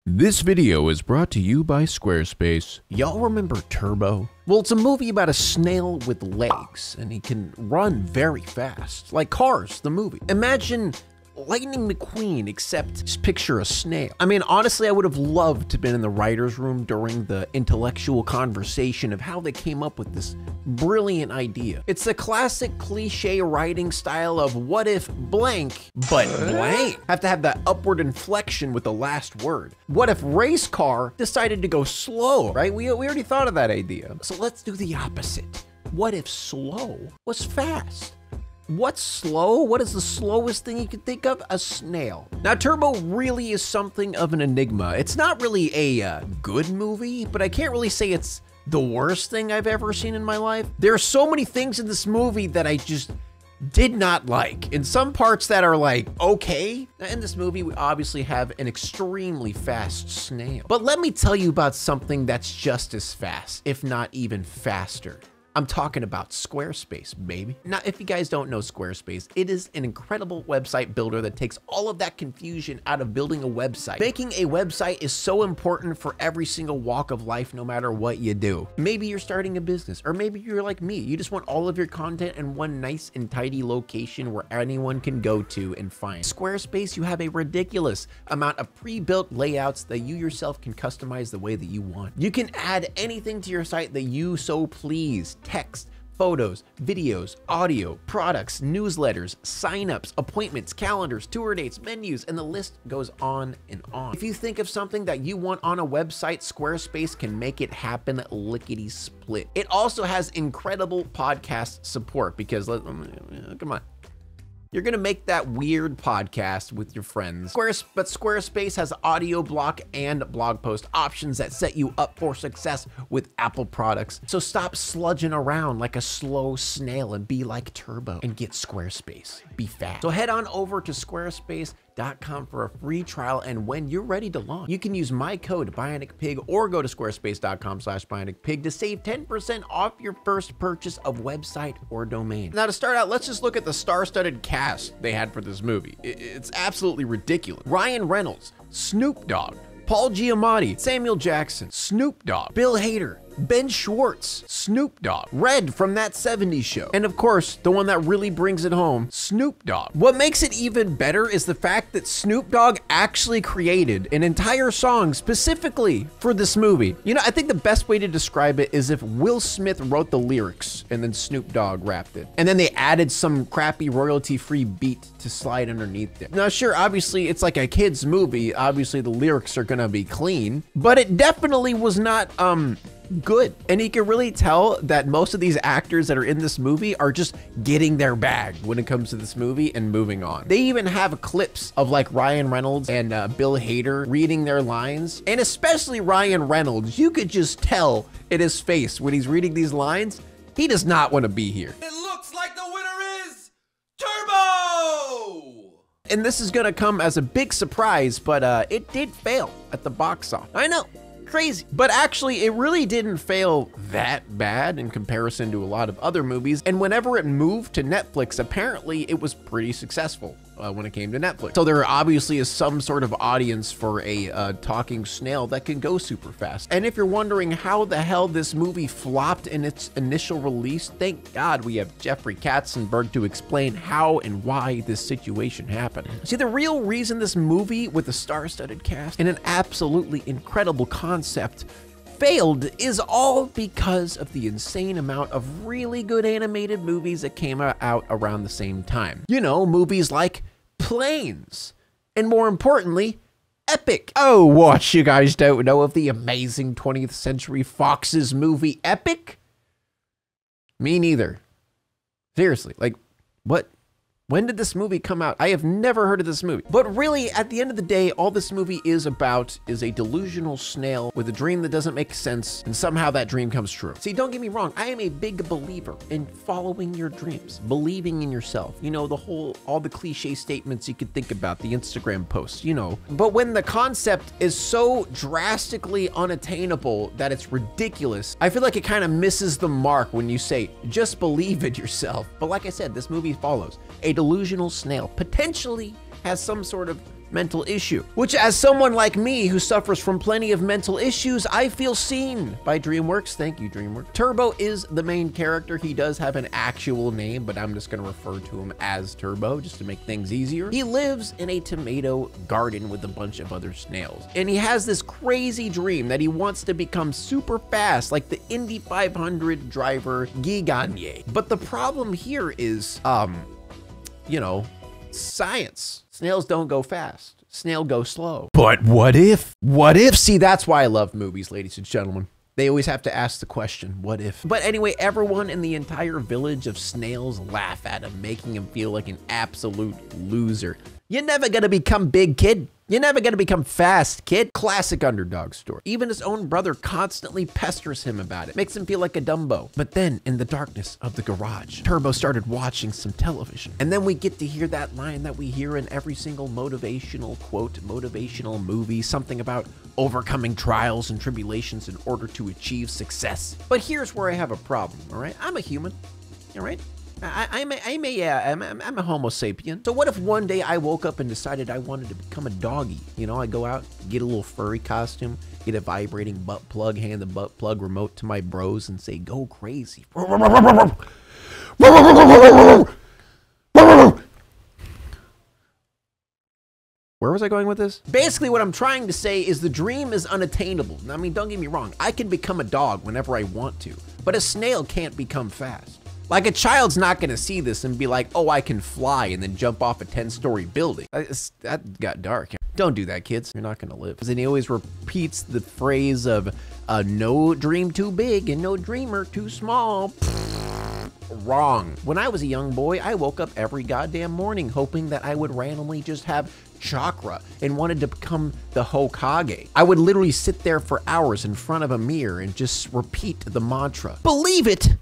This video is brought to you by Squarespace. Y'all remember Turbo? Well, it's a movie about a snail with legs, and he can run very fast, like Cars, the movie. Imagine Lightning McQueen, except just picture a snail. I mean, honestly, I would have loved to have been in the writer's room during the intellectual conversation of how they came up with this brilliant idea. It's the classic cliche writing style of what if blank, but blank. Have to have that upward inflection with the last word. What if race car decided to go slow, right? We already thought of that idea. So let's do the opposite. What if slow was fast? What's slow? What is the slowest thing you can think of? A snail. Now, Turbo really is something of an enigma. It's not really a good movie, but I can't really say it's the worst thing I've ever seen in my life. There are so many things in this movie that I just did not like. In some parts that are like, okay. Now, in this movie, we obviously have an extremely fast snail. But let me tell you about something that's just as fast, if not even faster. I'm talking about Squarespace, baby. Now, if you guys don't know Squarespace, it is an incredible website builder that takes all of that confusion out of building a website. Making a website is so important for every single walk of life, no matter what you do. Maybe you're starting a business, or maybe you're like me. You just want all of your content in one nice and tidy location where anyone can go to and find. Squarespace, you have a ridiculous amount of pre-built layouts that you yourself can customize the way that you want. You can add anything to your site that you so please. Text, photos, videos, audio, products, newsletters, signups, appointments, calendars, tour dates, menus, and the list goes on and on. If you think of something that you want on a website, Squarespace can make it happen lickety split. It also has incredible podcast support because, come on. You're gonna make that weird podcast with your friends. But Squarespace has audio block and blog post options that set you up for success with Apple products. So stop sludging around like a slow snail and be like Turbo and get Squarespace. Be fast. So head on over to squarespace.com for a free trial, and when you're ready to launch, you can use my code BionicPig or go to squarespace.com/BionicPig to save 10% off your first purchase of website or domain. Now, to start out, let's just look at the star-studded cast they had for this movie. It's absolutely ridiculous. Ryan Reynolds, Snoop Dogg, Paul Giamatti, Samuel Jackson, Snoop Dogg, Bill Hader, Ben Schwartz, Snoop Dogg, Red from That 70s Show, and of course, the one that really brings it home, Snoop Dogg. What makes it even better is the fact that Snoop Dogg actually created an entire song specifically for this movie. You know, I think the best way to describe it is if Will Smith wrote the lyrics and then Snoop Dogg rapped it. And then they added some crappy royalty-free beat to slide underneath it. Now, sure, obviously, it's like a kid's movie. Obviously, the lyrics are gonna be clean, but it definitely was not, good. And you can really tell that most of these actors that are in this movie are just getting their bag when it comes to this movie and moving on. They even have clips of like Ryan Reynolds and Bill Hader reading their lines. And especially Ryan Reynolds, you could just tell in his face when he's reading these lines, he does not want to be here. It looks like the winner is Turbo! And this is gonna come as a big surprise, but it did fail at the box office. I know. Crazy. But actually, it really didn't fail that bad in comparison to a lot of other movies. And whenever it moved to Netflix, apparently it was pretty successful when it came to Netflix. So there obviously is some sort of audience for a talking snail that can go super fast. And if you're wondering how the hell this movie flopped in its initial release, thank God we have Jeffrey Katzenberg to explain how and why this situation happened. See, the real reason this movie with a star-studded cast and an absolutely incredible concept failed is all because of the insane amount of really good animated movies that came out around the same time. You know, movies like Planes, and more importantly, Epic. Oh, what, you guys don't know of the amazing 20th Century Fox's movie Epic? Me neither. Seriously, like, what? When did this movie come out? I have never heard of this movie. But really, at the end of the day, all this movie is about is a delusional snail with a dream that doesn't make sense, and somehow that dream comes true. See, don't get me wrong, I am a big believer in following your dreams, believing in yourself. You know, all the cliche statements you could think about, the Instagram posts, you know. But when the concept is so drastically unattainable that it's ridiculous, I feel like it kind of misses the mark when you say, just believe in yourself. But like I said, this movie follows. A delusional snail potentially has some sort of mental issue. Which, as someone like me who suffers from plenty of mental issues, I feel seen by DreamWorks. Thank you, DreamWorks. Turbo is the main character. He does have an actual name, but I'm just gonna refer to him as Turbo just to make things easier. He lives in a tomato garden with a bunch of other snails. And he has this crazy dream that he wants to become super fast, like the Indy 500 driver Guy Gagné. But the problem here is, you know, science. Snails don't go fast. Snail go slow. But what if? What if? See, that's why I love movies, ladies and gentlemen. They always have to ask the question, what if? But anyway, everyone in the entire village of snails laugh at him, making him feel like an absolute loser. You're never gonna become big, kid. You're never gonna become fast, kid. Classic underdog story. Even his own brother constantly pesters him about it, makes him feel like a Dumbo. But then, in the darkness of the garage, Turbo started watching some television. And then we get to hear that line that we hear in every single motivational quote, motivational movie, something about overcoming trials and tribulations in order to achieve success. But here's where I have a problem, all right? I'm a human, all right? I'm a Homo sapien. So what if one day I woke up and decided I wanted to become a doggy? You know, I go out, get a little furry costume, get a vibrating butt plug, hand the butt plug remote to my bros and say, go crazy. Where was I going with this? Basically, what I'm trying to say is the dream is unattainable. I mean, don't get me wrong. I can become a dog whenever I want to, but a snail can't become fast. Like, a child's not gonna see this and be like, oh, I can fly and then jump off a 10-story building. That got dark. Don't do that, kids. You're not gonna live. And he always repeats the phrase of, no dream too big and no dreamer too small. Wrong. When I was a young boy, I woke up every goddamn morning hoping that I would randomly just have chakra and wanted to become the Hokage. I would literally sit there for hours in front of a mirror and just repeat the mantra. Believe it!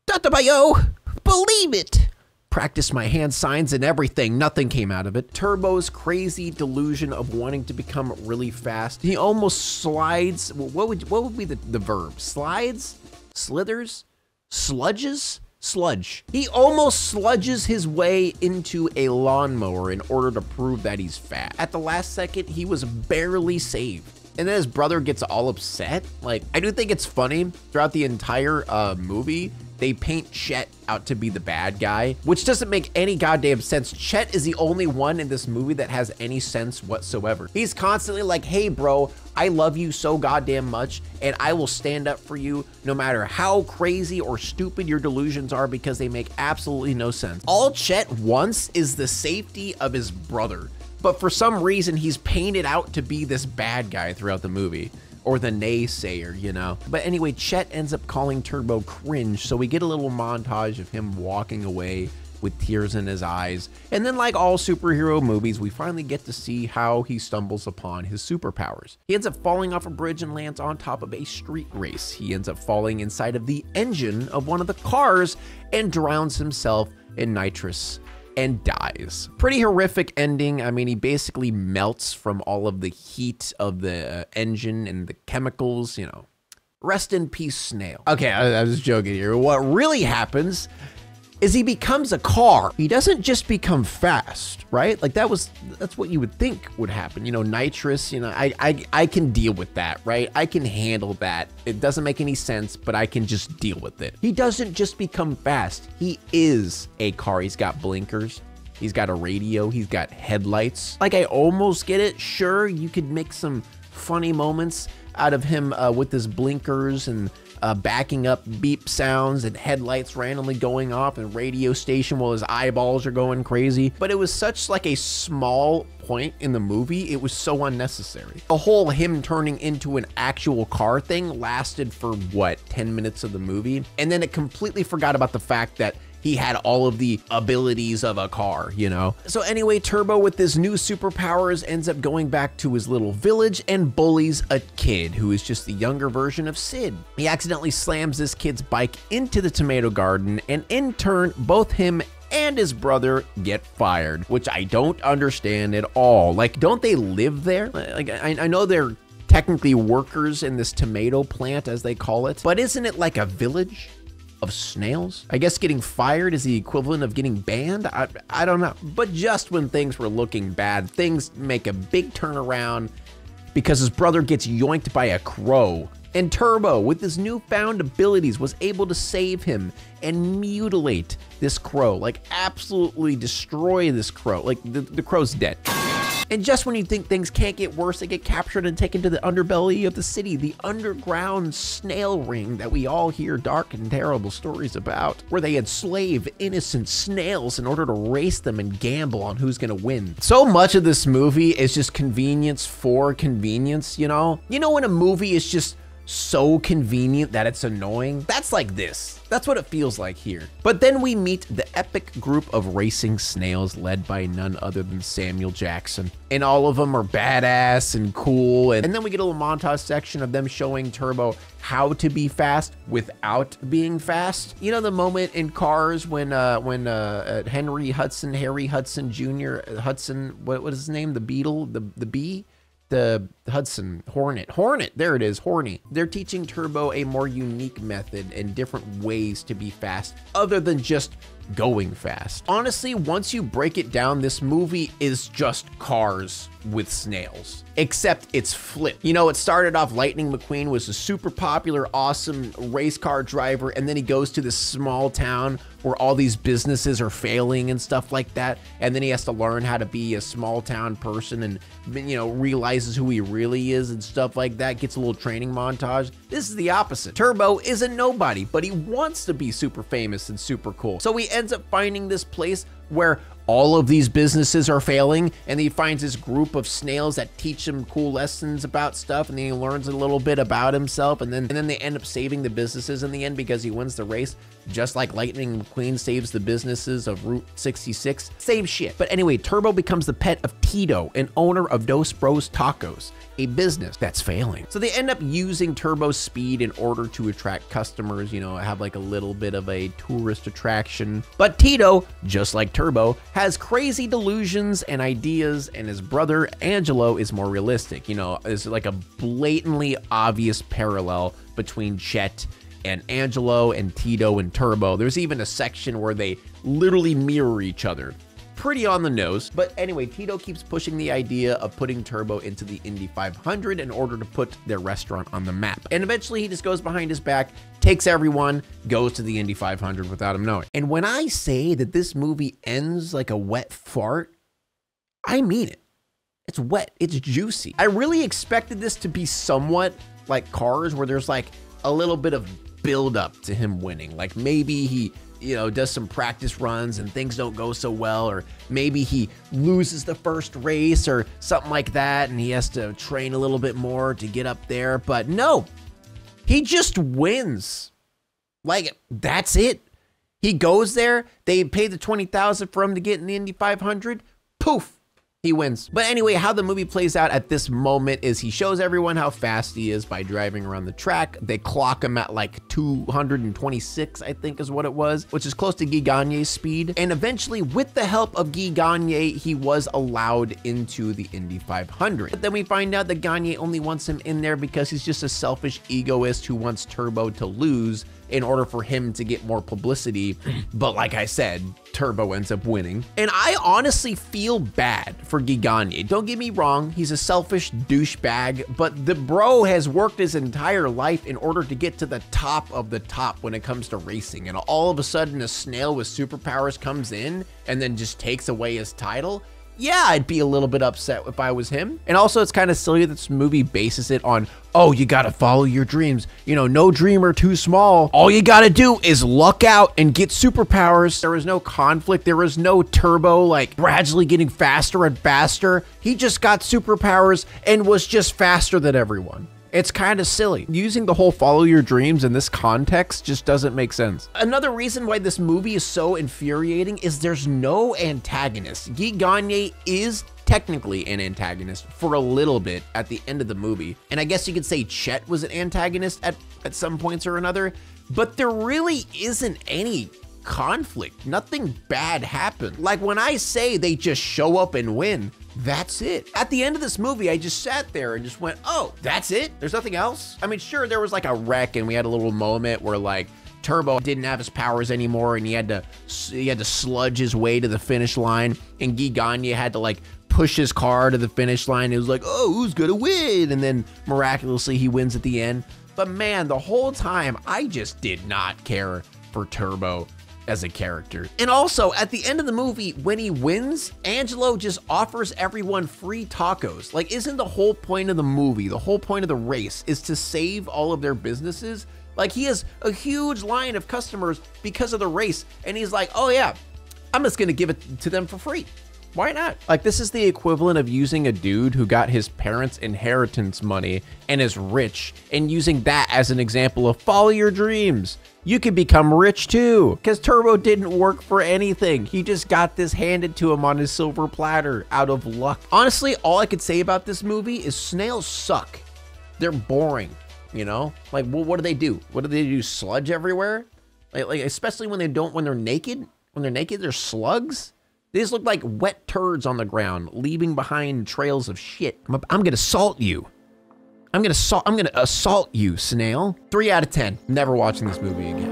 Databayo! Believe it! Practiced my hand signs and everything. Nothing came out of it. Turbo's crazy delusion of wanting to become really fast. He almost slides. What would be the verb? Slides? Slithers? Sludges? Sludge. He almost sludges his way into a lawnmower in order to prove that he's fat. At the last second, he was barely saved. And then his brother gets all upset. Like, I do think it's funny throughout the entire movie, they paint Chet out to be the bad guy, which doesn't make any goddamn sense. Chet is the only one in this movie that has any sense whatsoever. He's constantly like, hey bro, I love you so goddamn much and I will stand up for you no matter how crazy or stupid your delusions are because they make absolutely no sense. All Chet wants is the safety of his brother. But for some reason, he's painted out to be this bad guy throughout the movie. Or the naysayer, you know? But anyway, Chet ends up calling Turbo cringe, so we get a little montage of him walking away with tears in his eyes. And then, like all superhero movies, we finally get to see how he stumbles upon his superpowers. He ends up falling off a bridge and lands on top of a street race. He ends up falling inside of the engine of one of the cars and drowns himself in nitrous and dies. Pretty horrific ending. I mean, he basically melts from all of the heat of the engine and the chemicals, you know. Rest in peace, snail. Okay, I was joking here. What really happens is he becomes a car. He doesn't just become fast, right? Like that's what you would think would happen. You know, nitrous, you know, I can deal with that, right? I can handle that. It doesn't make any sense, but I can just deal with it. He doesn't just become fast. He is a car. He's got blinkers. He's got a radio. He's got headlights. Like, I almost get it. Sure, you could make some funny moments out of him with his blinkers and backing up beep sounds and headlights randomly going off and radio station while his eyeballs are going crazy. But it was such like a small point in the movie, it was so unnecessary. The whole him turning into an actual car thing lasted for what, 10 minutes of the movie? And then it completely forgot about the fact that he had all of the abilities of a car, you know? So anyway, Turbo with his new superpowers ends up going back to his little village and bullies a kid who is just the younger version of Sid. He accidentally slams this kid's bike into the tomato garden, and in turn, both him and his brother get fired, which I don't understand at all. Like, don't they live there? Like, I know they're technically workers in this tomato plant, as they call it, but isn't it like a village? of snails. I guess getting fired is the equivalent of getting banned. I don't know. But just when things were looking bad, things make a big turnaround because his brother gets yoinked by a crow. And Turbo, with his newfound abilities, was able to save him and mutilate this crow, like absolutely destroy this crow. Like the crow's dead. And just when you think things can't get worse, they get captured and taken to the underbelly of the city, the underground snail ring that we all hear dark and terrible stories about, where they enslave innocent snails in order to race them and gamble on who's gonna win. So much of this movie is just convenience for convenience, you know? You know when a movie is just so convenient that it's annoying? That's like this. That's what it feels like here. But then we meet the epic group of racing snails led by none other than Samuel Jackson. And all of them are badass and cool. And then we get a little montage section of them showing Turbo how to be fast without being fast. You know the moment in Cars when Harry Hudson Jr., Hudson, what is his name? The Beetle, the bee? The Hudson, Hornet, there it is, Horny. They're teaching Turbo a more unique method and different ways to be fast other than just going fast. Honestly, once you break it down, this movie is just Cars with snails, except it's flipped. You know, it started off Lightning McQueen was a super popular, awesome race car driver, and then he goes to this small town where all these businesses are failing and stuff like that, and then he has to learn how to be a small town person and, you know, realizes who he really is and stuff like that, gets a little training montage. This is the opposite. Turbo is a nobody, but he wants to be super famous and super cool. So he ends up finding this place where all of these businesses are failing, and he finds this group of snails that teach him cool lessons about stuff, and then he learns a little bit about himself, and then they end up saving the businesses in the end because he wins the race, just like Lightning McQueen saves the businesses of Route 66. Same shit. But anyway, Turbo becomes the pet of Tito, an owner of Dos Bros Tacos, a business that's failing. So they end up using Turbo's speed in order to attract customers, you know, have like a little bit of a tourist attraction. But Tito, just like Turbo, has crazy delusions and ideas, and his brother Angelo is more realistic. You know, there's like a blatantly obvious parallel between Chet and Angelo and Tito and Turbo. There's even a section where they literally mirror each other. Pretty on the nose. But anyway, Tito keeps pushing the idea of putting Turbo into the Indy 500 in order to put their restaurant on the map. And eventually he just goes behind his back, takes everyone, goes to the Indy 500 without him knowing. And when I say that this movie ends like a wet fart, I mean it. It's wet, it's juicy. I really expected this to be somewhat like Cars, where there's like a little bit of build up to him winning. Like maybe he, you know, does some practice runs and things don't go so well, or maybe he loses the first race or something like that and he has to train a little bit more to get up there. But no, he just wins. Like, that's it. He goes there, they pay the $20,000 for him to get in the Indy 500, poof, he wins. But anyway, how the movie plays out at this moment is he shows everyone how fast he is by driving around the track. They clock him at like 226, I think is what it was, which is close to Guy Gagne's speed. And eventually, with the help of Guy Gagne, he was allowed into the Indy 500. But then we find out that Gagne only wants him in there because he's just a selfish egoist who wants Turbo to lose in order for him to get more publicity. But like I said, Turbo ends up winning. And I honestly feel bad for Guy Gagne. Don't get me wrong, he's a selfish douchebag, but the bro has worked his entire life in order to get to the top of the top when it comes to racing. And all of a sudden a snail with superpowers comes in and then just takes away his title. Yeah, I'd be a little bit upset if I was him. And also, it's kind of silly that this movie bases it on, oh, you gotta follow your dreams. You know, no dream are too small. All you gotta do is luck out and get superpowers. There was no conflict. There was no Turbo, like, gradually getting faster and faster. He just got superpowers and was just faster than everyone. It's kind of silly. Using the whole follow your dreams in this context just doesn't make sense. Another reason why this movie is so infuriating is there's no antagonist. Guy Gagne is technically an antagonist for a little bit at the end of the movie. And I guess you could say Chet was an antagonist at some points or another, but there really isn't any conflict. Nothing bad happened. Like when I say they just show up and win, that's it. At the end of this movie, I just sat there and just went, oh, that's it? There's nothing else? I mean, sure, there was like a wreck and we had a little moment where like Turbo didn't have his powers anymore and he had to sludge his way to the finish line, and Guy Gagné had to like push his car to the finish line. It was like, oh, who's gonna win? And then miraculously he wins at the end. But man, the whole time I just did not care for Turbo as a character. And also, at the end of the movie, when he wins, Angelo just offers everyone free tacos. Like, isn't the whole point of the movie, the whole point of the race, is to save all of their businesses? Like, he has a huge line of customers because of the race, and he's like, oh yeah, I'm just gonna give it to them for free. Why not? Like, this is the equivalent of using a dude who got his parents' inheritance money and is rich, and using that as an example of follow your dreams. You can become rich too, because Turbo didn't work for anything. He just got this handed to him on his silver platter out of luck. Honestly, all I could say about this movie is snails suck. They're boring, you know? Like, well, what do they do? What do they do? Sludge everywhere? Like especially when they're naked? When they're naked, they're slugs? They just look like wet turds on the ground, leaving behind trails of shit. I'm gonna assault you. I'm gonna assault you, snail. 3 out of 10. Never watching this movie again.